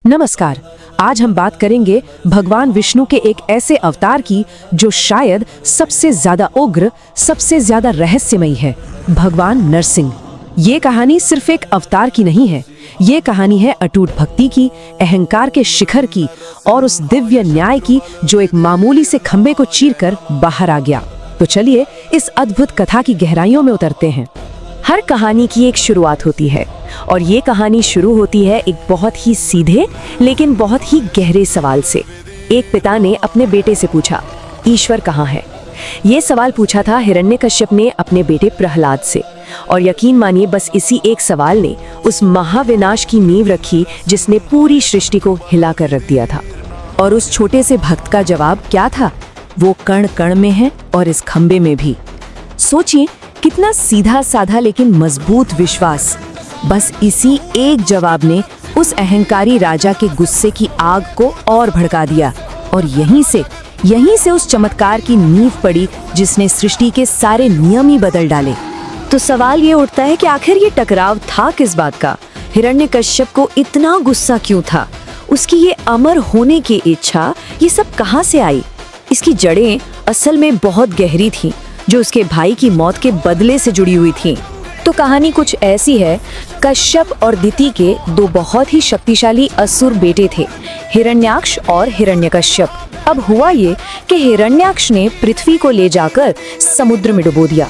नमस्कार। आज हम बात करेंगे भगवान विष्णु के एक ऐसे अवतार की जो शायद सबसे ज्यादा उग्र, सबसे ज्यादा रहस्यमयी है, भगवान नरसिंह। ये कहानी सिर्फ एक अवतार की नहीं है, ये कहानी है अटूट भक्ति की, अहंकार के शिखर की और उस दिव्य न्याय की जो एक मामूली से खंबे को चीरकर बाहर आ गया। तो चलिए इस अद्भुत कथा की गहराइयों में उतरते हैं। हर कहानी की एक शुरुआत होती है और ये कहानी शुरू होती है एक बहुत ही सीधे लेकिन बहुत ही गहरे सवाल से। एक पिता ने अपने बेटे से पूछा, ईश्वर कहाँ है? ये सवाल पूछा था हिरण्यकश्यप ने अपने बेटे प्रहलाद से। और यकीन मानिए, बस इसी एक सवाल ने उस महाविनाश की नींव रखी जिसने पूरी सृष्टि को हिला कर रख दिया था। और उस छोटे से भक्त का जवाब क्या था? वो कण कण में है और इस खंबे में भी। सोचिए, कितना सीधा साधा लेकिन मजबूत विश्वास। बस इसी एक जवाब ने उस अहंकारी राजा के गुस्से की आग को और भड़का दिया और यहीं से उस चमत्कार की नींव पड़ी जिसने सृष्टि के सारे नियम ही बदल डाले। तो सवाल ये उठता है कि आखिर ये टकराव था किस बात का? हिरण्यकश्यप को इतना गुस्सा क्यों था? उसकी ये अमर होने की इच्छा, ये सब कहाँ से आई? इसकी जड़ें असल में बहुत गहरी थीं, जो उसके भाई की मौत के बदले से जुड़ी हुई थीं। तो कहानी कुछ ऐसी है। कश्यप और दिति के दो बहुत ही शक्तिशाली असुर बेटे थे, हिरण्याक्ष और हिरण्यकश्यप। अब हुआ ये कि हिरण्याक्ष ने पृथ्वी को ले जाकर समुद्र में डुबो दिया।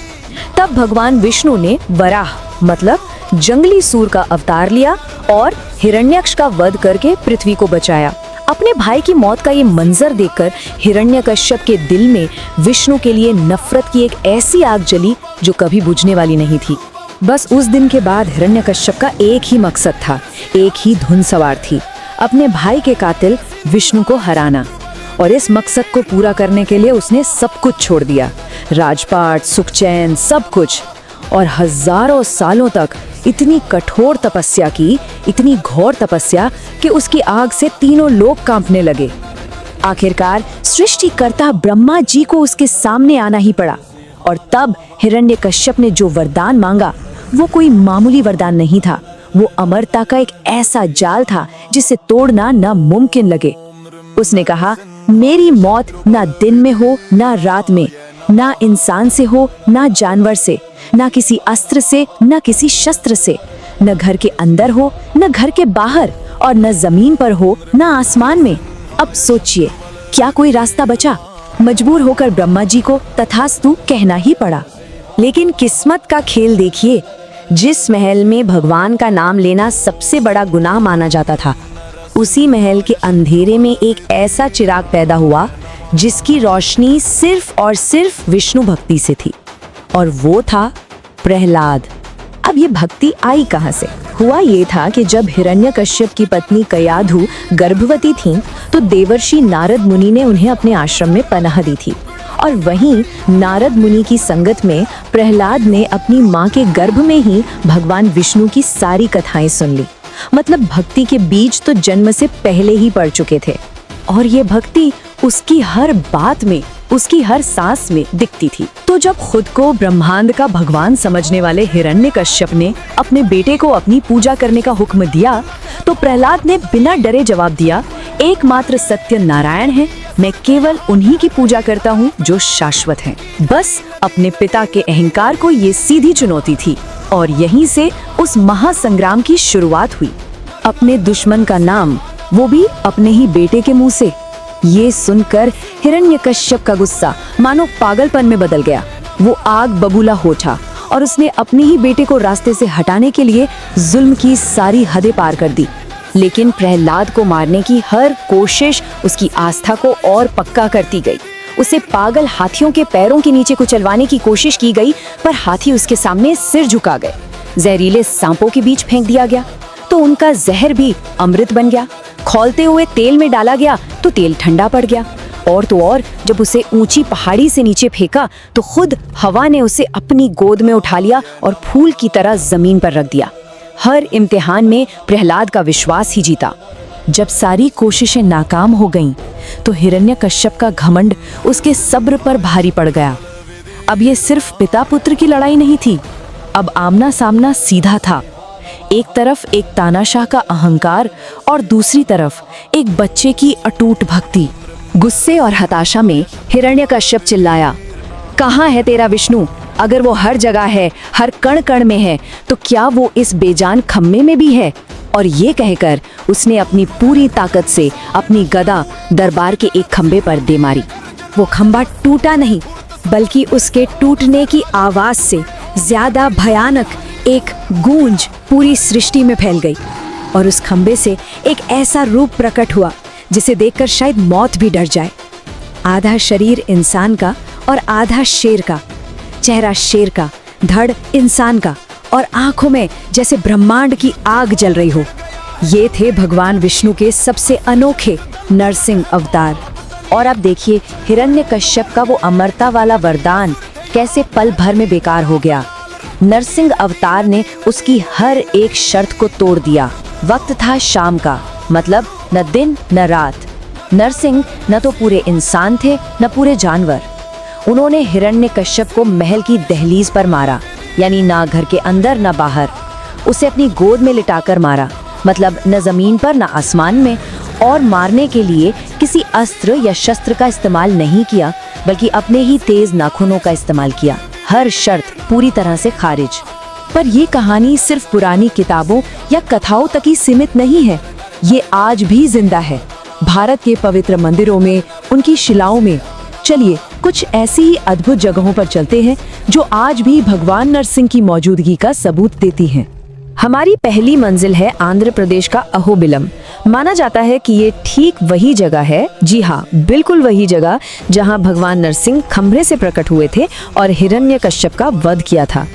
तब भगवान विष्णु ने वराह मतलब जंगली सूर का अवतार लिया और हिरण्याक्ष का वध करके पृथ्वी को बचाया। अपने भाई की मौत का ये मंजर देखकर हिरण्यकश्यप के दिल में विष्णु के लिए नफरत की एक ऐसी आग जली जो कभी बुझने वाली नहीं थी। बस उस दिन के बाद हिरण्यकश्यप का एक ही मकसद था, एक ही धुन सवार थी, अपने भाई के कातिल विष्णु को हराना। और इस मकसद को पूरा करने के लिए उसने सब कुछ छोड़ दिया, राजपाट, सुख चैन, सब कुछ। और हजारों सालों तक इतनी कठोर तपस्या की, इतनी घोर तपस्या कि उसकी आग से तीनों लोग कांपने लगे। आखिरकार सृष्टिकर्ता ब्रह्मा जी को उसके सामने आना ही पड़ा। और तब हिरण्यकश्यप ने जो वरदान मांगा वो कोई मामूली वरदान नहीं था, वो अमरता का एक ऐसा जाल था जिसे तोड़ना नामुमकिन लगे। उसने कहा, मेरी मौत ना दिन में हो ना रात में, ना इंसान से हो ना जानवर से, ना किसी अस्त्र से ना किसी शस्त्र से, न घर के अंदर हो न घर के बाहर, और न जमीन पर हो न आसमान में। अब सोचिए, क्या कोई रास्ता बचा? मजबूर होकर ब्रह्मा जी को तथास्तु कहना ही पड़ा। लेकिन किस्मत का खेल देखिए, जिस महल में भगवान का नाम लेना सबसे बड़ा गुनाह माना जाता था, उसी महल के अंधेरे में एक ऐसा चिराग पैदा हुआ जिसकी रोशनी सिर्फ और सिर्फ विष्णु भक्ति से थी, और वो था प्रहलाद। अब ये भक्ति आई कहाँ से? हुआ ये था कि जब हिरण्यकश्यप की पत्नी कयाधु गर्भवती थीं, तो देवर्षि नारद मुनि ने उन्हें अपने आश्रम में पनाह दी थी। और वहीं नारद मुनि की संगत में प्रहलाद ने अपनी माँ के गर्भ में ही भगवान विष्णु की सारी कथाएं सुन ली। मतलब भक्ति के बीज तो जन्म से पहले ही पड़ चुके थे, और ये भक्ति उसकी हर बात में, उसकी हर सांस में दिखती थी। तो जब खुद को ब्रह्मांड का भगवान समझने वाले हिरण्यकश्यप ने अपने बेटे को अपनी पूजा करने का हुक्म दिया, तो प्रहलाद ने बिना डरे जवाब दिया, एकमात्र सत्य नारायण है, मैं केवल उन्हीं की पूजा करता हूँ जो शाश्वत हैं। बस अपने पिता के अहंकार को ये सीधी चुनौती थी, और यहीं से उस महासंग्राम की शुरुआत हुई। अपने दुश्मन का नाम, वो भी अपने ही बेटे के मुंह से। ये सुनकर हिरण्यकश्यप का गुस्सा मानो पागलपन में बदल गया। वो आग बबूला हो उठा और उसने अपने ही बेटे को रास्ते से हटाने के लिए जुल्म की सारी हदें पार कर दी। लेकिन प्रहलाद को मारने की हर कोशिश उसकी आस्था को और पक्का करती गई। उसे पागल हाथियों के पैरों के नीचे कुचलवाने की कोशिश की गई, पर हाथी उसके सामने सिर झुका गए। जहरीले सांपों के बीच फेंक दिया गया तो उनका जहर भी अमृत बन गया। खौलते हुए तेल में डाला गया तो तेल ठंडा पड़ गया। और तो और जब उसे ऊंची पहाड़ी से नीचे फेंका तो खुद हवा ने उसे अपनी गोद में उठा लिया और फूल की तरह जमीन पर रख दिया। हर इम्तिहान में प्रहलाद का विश्वास ही जीता। जब सारी कोशिशें नाकाम हो गईं, तो हिरण्यकश्यप का घमंड उसके सब्र पर भारी पड़ गया। अब ये सिर्फ पिता पुत्र की लड़ाई नहीं थी, अब आमना सामना सीधा था। एक तरफ एक तानाशाह का अहंकार और दूसरी तरफ एक बच्चे की अटूट भक्ति। गुस्से और हताशा में हिरण्यकश्यप चिल्लाया, कहाँ है तेरा विष्णु? अगर वो हर जगह है, हर कण कण में है, तो क्या वो इस बेजान खम्भे में भी है? और ये कहकर उसने अपनी पूरी ताकत से अपनी गदा दरबार के एक खंबे पर दे मारी। वो खंबा टूटा नहीं, बल्कि उसके टूटने की आवाज से ज्यादा भयानक एक गूंज पूरी सृष्टि में फैल गई। और उस खंबे से एक ऐसा रूप प्रकट हुआ जिसे देखकर शायद मौत भी डर जाए। आधा शरीर इंसान का और आधा शेर का, चेहरा शेर का, धड़ इंसान का, और आंखों में जैसे ब्रह्मांड की आग जल रही हो। ये थे भगवान विष्णु के सबसे अनोखे नरसिंह अवतार। और अब देखिए हिरण्यकश्यप का वो अमरता वाला वरदान कैसे पल भर में बेकार हो गया। नरसिंह अवतार ने उसकी हर एक शर्त को तोड़ दिया। वक्त था शाम का, मतलब न दिन न रात। नरसिंह न तो पूरे इंसान थे न पूरे जानवर। उन्होंने हिरण्यकश्यप को महल की दहलीज पर मारा, यानी ना घर के अंदर ना बाहर। उसे अपनी गोद में लिटाकर मारा, मतलब न जमीन पर न आसमान में। और मारने के लिए किसी अस्त्र या शस्त्र का इस्तेमाल नहीं किया, बल्कि अपने ही तेज नाखूनों का इस्तेमाल किया। हर शर्त पूरी तरह से खारिज। पर ये कहानी सिर्फ पुरानी किताबों या कथाओं तक ही सीमित नहीं है। ये आज भी जिंदा है, भारत के पवित्र मंदिरों में, उनकी शिलाओं में। चलिए कुछ ऐसी ही अद्भुत जगहों पर चलते हैं जो आज भी भगवान नरसिंह की मौजूदगी का सबूत देती हैं। हमारी पहली मंजिल है आंध्र प्रदेश का अहोबिलम। माना जाता है कि ये ठीक वही जगह है, जी हाँ, बिल्कुल वही जगह जहाँ भगवान नरसिंह खंभे से प्रकट हुए थे और हिरण्यकश्यप का वध किया था।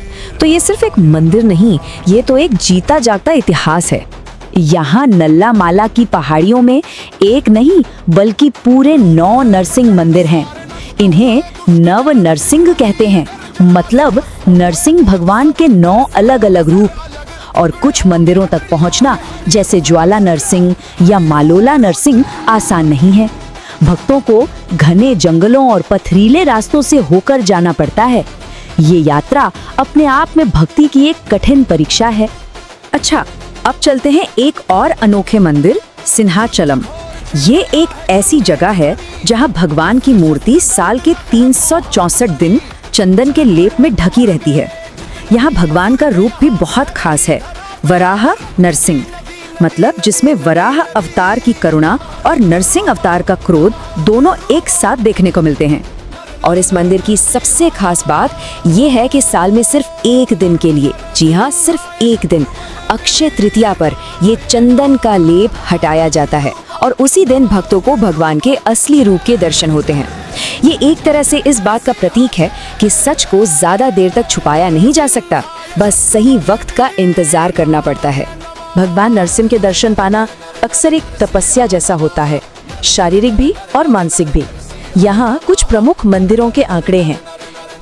तो ये सिर्फ एक मंदिर नहीं, ये तो एक जीता जागता इतिहास है। यहाँ नल्ला माला की पहाड़ियों में एक नहीं बल्कि पूरे 9 नरसिंह मंदिर हैं। इन्हें नव नरसिंह कहते हैं, मतलब नरसिंह भगवान के 9 अलग अलग रूप। और कुछ मंदिरों तक पहुंचना, जैसे ज्वाला नरसिंह या मालोला नरसिंह, आसान नहीं है। भक्तों को घने जंगलों और पथरीले रास्तों से होकर जाना पड़ता है। ये यात्रा अपने आप में भक्ति की एक कठिन परीक्षा है। अच्छा, अब चलते हैं एक और अनोखे मंदिर, सिंहाचलम। ये एक ऐसी जगह है जहां भगवान की मूर्ति साल के 364 दिन चंदन के लेप में ढकी रहती है। यहाँ भगवान का रूप भी बहुत खास है, वराह नरसिंह, मतलब जिसमें वराह अवतार की करुणा और नरसिंह अवतार का क्रोध दोनों एक साथ देखने को मिलते हैं। और इस मंदिर की सबसे खास बात यह है कि साल में सिर्फ एक दिन के लिए, जी हाँ, सिर्फ एक दिन, अक्षय तृतीया पर ये चंदन का लेप हटाया जाता है और उसी दिन भक्तों को भगवान के असली रूप के दर्शन होते हैं। ये एक तरह से इस बात का प्रतीक है कि सच को ज्यादा देर तक छुपाया नहीं जा सकता, बस सही वक्त का इंतजार करना पड़ता है। भगवान नरसिंह के दर्शन पाना अक्सर एक तपस्या जैसा होता है, शारीरिक भी और मानसिक भी। यहाँ कुछ प्रमुख मंदिरों के आंकड़े हैं।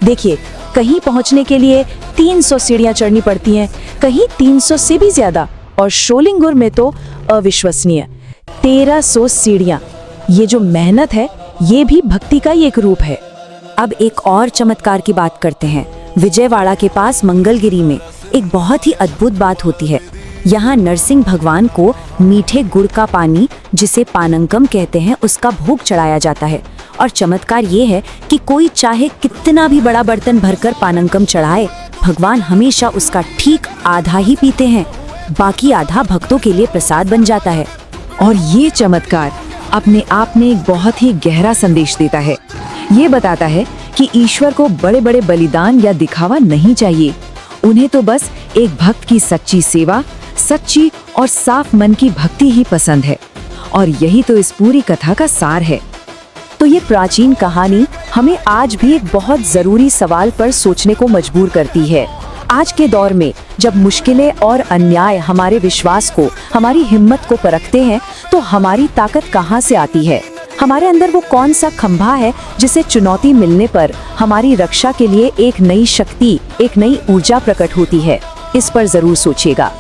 देखिए, कहीं पहुँचने के लिए 300 सीढ़ियाँ चढ़नी पड़ती हैं, कहीं 300 से भी ज्यादा, और शोलिंगुर में तो अविश्वसनीय 1300 सीढ़ियाँ। ये जो मेहनत है, ये भी भक्ति का ही एक रूप है। अब एक और चमत्कार की बात करते हैं। विजयवाड़ा के पास मंगलगिरी में एक बहुत ही अद्भुत बात होती है। यहाँ नरसिंह भगवान को मीठे गुड़ का पानी, जिसे पानंकम कहते हैं, उसका भोग चढ़ाया जाता है। और चमत्कार ये है कि कोई चाहे कितना भी बड़ा बर्तन भरकर पानंकम चढ़ाए, भगवान हमेशा उसका ठीक आधा ही पीते हैं, बाकी आधा भक्तों के लिए प्रसाद बन जाता है। और ये चमत्कार अपने आप में एक बहुत ही गहरा संदेश देता है। ये बताता है कि ईश्वर को बड़े बड़े बलिदान या दिखावा नहीं चाहिए, उन्हें तो बस एक भक्त की सच्ची सेवा, सच्ची और साफ मन की भक्ति ही पसंद है। और यही तो इस पूरी कथा का सार है। तो ये प्राचीन कहानी हमें आज भी एक बहुत जरूरी सवाल पर सोचने को मजबूर करती है। आज के दौर में जब मुश्किलें और अन्याय हमारे विश्वास को, हमारी हिम्मत को परखते हैं, तो हमारी ताकत कहाँ से आती है? हमारे अंदर वो कौन सा खंभा है जिसे चुनौती मिलने पर हमारी रक्षा के लिए एक नई शक्ति, एक नई ऊर्जा प्रकट होती है? इस पर जरूर सोचिएगा।